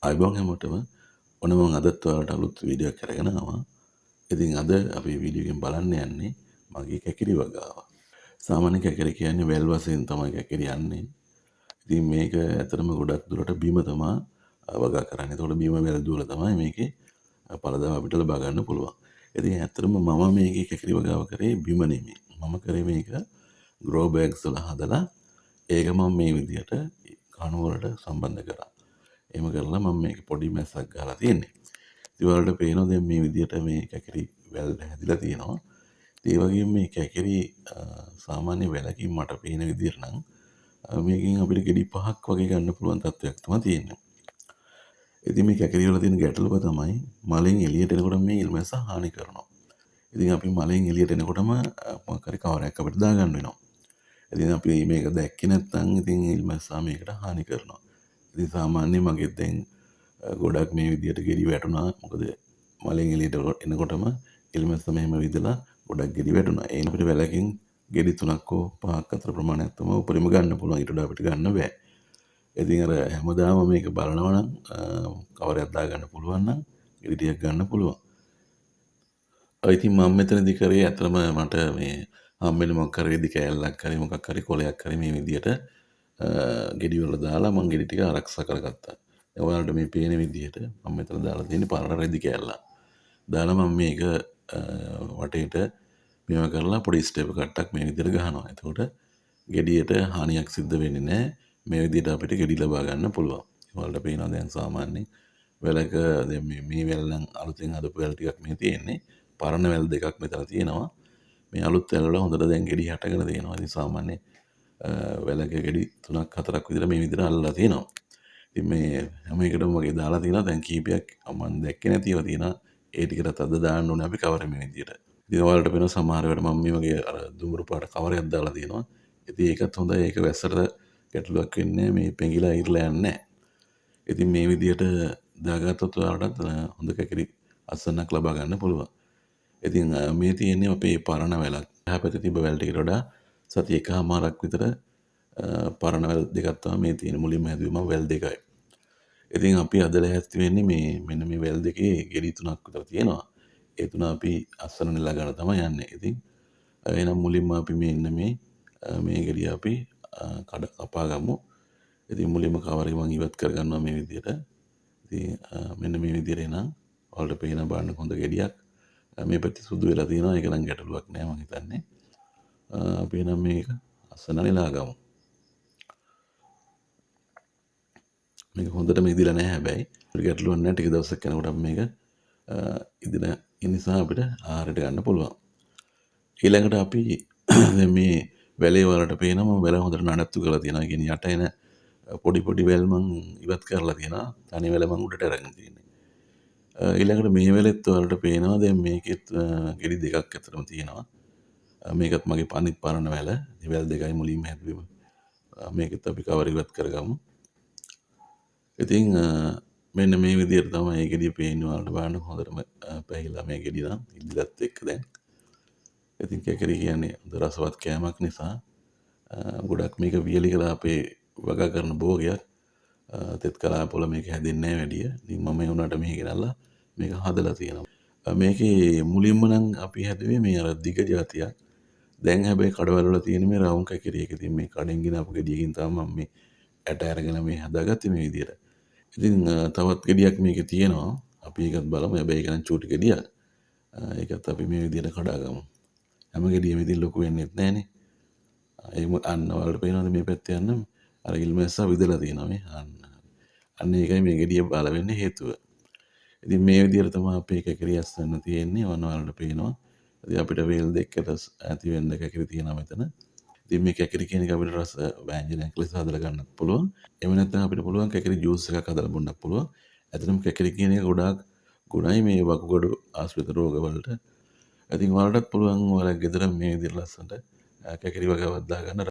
අයිබෝන් හැමෝටම ඔන්න මම අදත් ඔයාලට අලුත් වීඩියෝ එකක් අරගෙන ආවා. ඉතින් අද අපි වීඩියෝ එකෙන් බලන්න යන්නේ මගේ කැකිරි වගාව. සාමාන්‍ය කැකිරි කියන්නේ වැල් වශයෙන් තමයි කැකිරි යන්නේ. ඉතින් මේක ඇත්තටම ගොඩක් දුරට බිම තමයි වගා කරන්නේ. ඒතකොට බිම වැල් දුවලා තමයි මේකේ පළදාව අපිට ලබා ගන්න පුළුවන්. ඉතින් ඇත්තටම මම මේකේ කැකිරි වගාව කරේ බිම නෙමෙයි. මම කරේ මේක ග්‍රෝ බෑග්ස් වල හදලා ඒක මම මේ විදිහට කණු වලට සම්බන්ධ කරා. එහෙම කරලා මම මේක පොඩි මැස්සක් ගහලා තියෙන්නේ. ඉතින් ඔයාලට පේනවා දැන් මේ විදිහට මේ කැකිරි වැල් හැදිලා තියෙනවා. ඒ වගේම මේ කැකිරි සාමාන්‍ය වැලකින් මට පේන විදිහට නම් මේකෙන් අපිට ගෙඩි 5ක් වගේ ගන්න පුළුවන් තත්ත්වයක් තමයි තියෙන්නේ. ඉතින් මේ කැකිරි වල තියෙන ගැටලුව තමයි මලෙන් එළියට එනකොට මේ ඉල්මැස්ස හානි කරනවා. ඉතින් අපි මලෙන් එළියට එනකොටම මොකක් හරි කවරයක් අපිට දාගන්න වෙනවා. ඉතින් අපි මේක දැක්කේ නැත්නම් ඉතින් ඉල්මැස්සා මේකට හානි කරනවා. ඉතින් සාමාන්‍යයෙන් මගෙත් දැන් ගොඩක් මේ විදිහට ගෙඩි වැටුණා. මොකද මලෙන් එළියට එනකොටම ඉල්මැස්ස මෙහෙම විදලා ගොඩක් ගෙඩි වැටුණා. ඒ අපිට වැලකින් ගෙඩි 3ක් හෝ 5ක් අතර ප්‍රමාණයක් තමයි උපරිම ගන්න පුළුවන්. ඊට වඩා අපිට ගන්න බෑ. ඉතින් අර හැමදාම මේක බලනවා නම් කවරයක් දාගන්න පුළුවන් නම් ගෙඩි ටිකක් ගන්න පුළුවන්. ඉතින් මම මෙතනදි කරේ ඇත්තටම මට මේ හම්බෙන මොකක් හරි රෙදි කෑල්ලක් හරි මොකක් හරි කොලයක් හරි මේ විදිහට ගෙඩි වල දාලා මම ගෙඩි ටික ආරක්ෂා කරගත්තා. දැන් ඔයාලට මේ පේන විදිහට මම මෙතන දාලා තියෙන්නේ පරණ රෙදි කෑල්ලක්. දාලා මම මේක වටේට මේවා කරලා පොඩි ස්ටෙප් කට්ටක් මේ විදිහට ගහනවා. එතකොට ගෙඩියට හානියක් සිද්ධ වෙන්නේ නැහැ. මේ විදිහට අපිට ගෙඩි ලබා ගන්න පුළුවන්. ඔයාලට පේනවා දැන් සාමාන්‍යයෙන් වැලක දැන් මේ වැල් නම් අලුතෙන් හදපු වැල් ටිකක් මේ තියෙන්නේ. පරණ වැල් දෙකක් මෙතන තියෙනවා. මේ අලුත් වැල් වල හොඳට දැන් ගෙඩි හටගෙන තියෙනවා. ඉතින් සාමාන්‍ය වැලක ගෙඩි 3ක් 4ක් විතර මේ විදිහට අල්ලලා තියෙනවා. ඉතින් මේ හැම එකටම වගේ දාලා තියෙනවා. දැන් කීපයක් මම දැක්කේ නැතිව තියෙනවා. ඒ ටිකටත් අද දාන්න ඕනේ අපි කවර මේ විදිහට. ඉතින් ඔයාලට වෙන සමහර වෙලාවට මම මේ වගේ අර දුඹුරු පාට කවරයක් දාලා තියෙනවා. ඉතින් ඒකත් හොඳයි. ඒක වැස්සට ගැටලුවක් වෙන්නේ මේ පෙඟිලා ඉරලා යන්නේ නැහැ. ඉතින් මේ විදිහට දාගත්තොත් ඔයාලටත් හොඳ කැකිරි අස්සන්නක් ලබා ගන්න පුළුවන්. ඉතින් මේ තියෙන්නේ අපේ පරණ වැලක්. එහා පැත්තේ තිබ්බ වැල් ටිකට වඩා සති එකහමාරක් විතර පරණ වැල් දෙකක් තමයි මේ තියෙන්නේ. මුලින්ම හැදුවේ මම වැල් දෙකයි. ඉතින් අපි අද ලැහැස්ති වෙන්නේ මේ මෙන්න මේ වැල් දෙකේ ගෙඩි 3ක් විතර තියෙනවා. ඒ තුන අපි අස්සන නෙලා ගන්න තමයි යන්නේ. ඉතින් එහෙනම් මුලින්ම අපි මෙන්න මේ ගෙඩිය අපි කපා ගමු. ඉතින් මුලින්ම කවරේ මම ඉවත් කරගන්නවා මේ විදිහට. ඉතින් මෙන්න මේ විදිහට එනම් ඔයාලට පේන බලන්න හොඳ ගෙඩියක්. මේ පැත්තේ සුදු වෙලා තියෙනවා. ඒක නම් ගැටලුවක් නෑ මම හිතන්නේ. අපි නම් මේක අස්සන නෙලා ගමු. මේක හොඳටම ඉදිලා නැහැ හැබැයි. ගැටලුවක් නැහැ. ටික දවසක් යනකොට අපි මේක ඉදින නිසා අපිට ආහාරයට ගන්න පුළුවන්. ඊළඟට අපි දැන් මේ වැලේ වලට පේනවා වැල හොඳට නඩත්තු කරලා තියෙනවා. ඒ කියන්නේ යට එන පොඩි පොඩි වැල් මං ඉවත් කරලා තියෙනවා. තනි වැල මං උඩට අරගෙන තියෙන්නේ. ඊළඟට මේ වැලෙත් වලට පේනවා දැන් මේකෙත් ගෙඩි දෙකක් අතරම තියෙනවා. මේකත් මගේ අනිත් පරණ වැල. මේ වැල් දෙකයි මුලින්ම හැදුවේ. මේකත් අපි කවර ඉවත් කරගමු. ඉතින් මෙන්න මේ විදිහට තමයි මේ ගෙඩිය පේන්නේ. වලට බලන්න හොඳටම පැහිලා මේ ගෙඩිය නම් ඉදිලත් එක්ක දැන්. ඉතින් කැකිරි කියන්නේ හොඳ රසවත් කෑමක් නිසා ගොඩක් මේක වියලි කළා අපේ වගා කරන භෝගයක්. තෙත් කලාපොළ මේක හැදෙන්නේ නැහැ වැඩිය. ඉතින් මම ඒ උනාට මෙහි ගෙනල්ලා මේක හදලා තියෙනවා. මේකේ මුලින්ම නම් අපි හැදුවේ මේ අර දිග జాතියක්. දැන් හැබැයි කඩවල වල තියෙන මේ රවුම් කැකිරි එක. ඉතින් මේ කඩෙන් ගෙනාපු ගෙඩියකින් තමයි මම මේ ඇට අරගෙන මේ හදාගත්තේ මේ විදිහට. ඉතින් තවත් ගෙඩියක් මේකේ තියෙනවා. අපි ඒකත් බලමු. හැබැයි ඒක නම් චූටි ගෙඩියක්. ඒකත් අපි මේ විදිහට කඩා ගමු. හැම ගෙඩියෙම ඉතින් ලොකු වෙන්නේත් නැහනේ. ඒක අන්න වලට පේනවද මේ පැත්තේ යන්න අර ඉල්මැස්සා විදලා තියෙනවා මේ අන්න ඒකයි මේ ගෙඩිය බල වෙන්නේ හේතුව. ඉතින් මේ විදිහට තමයි අපේ කැකිරි අස්සන්න තියෙන්නේ. වලට පේනවා. ඉතින් අපිට වේල් දෙකකට ඇති වෙන්න කැකිරි තියෙනවා මෙතන. ඉතින් මේ කැකිරි කියන එක අපිට රස ව්‍යංජනයක් ලෙස හදලා ගන්නත් පුළුවන්. එහෙම නැත්නම් අපිට පුළුවන් කැකිරි ජූස් එකක් හදලා බොන්නත් පුළුවන්. ඇත්තටම කැකිරි කියන එක ගොඩාක් ගුණයි මේ වකුගඩු ආශ්‍රිත රෝගවලට. ඉතින් ඔයාලටත් පුළුවන් ඔයාලා ගෙදර මේ විදිහට ලස්සනට කැකිරි වගාවක් දාගන්න.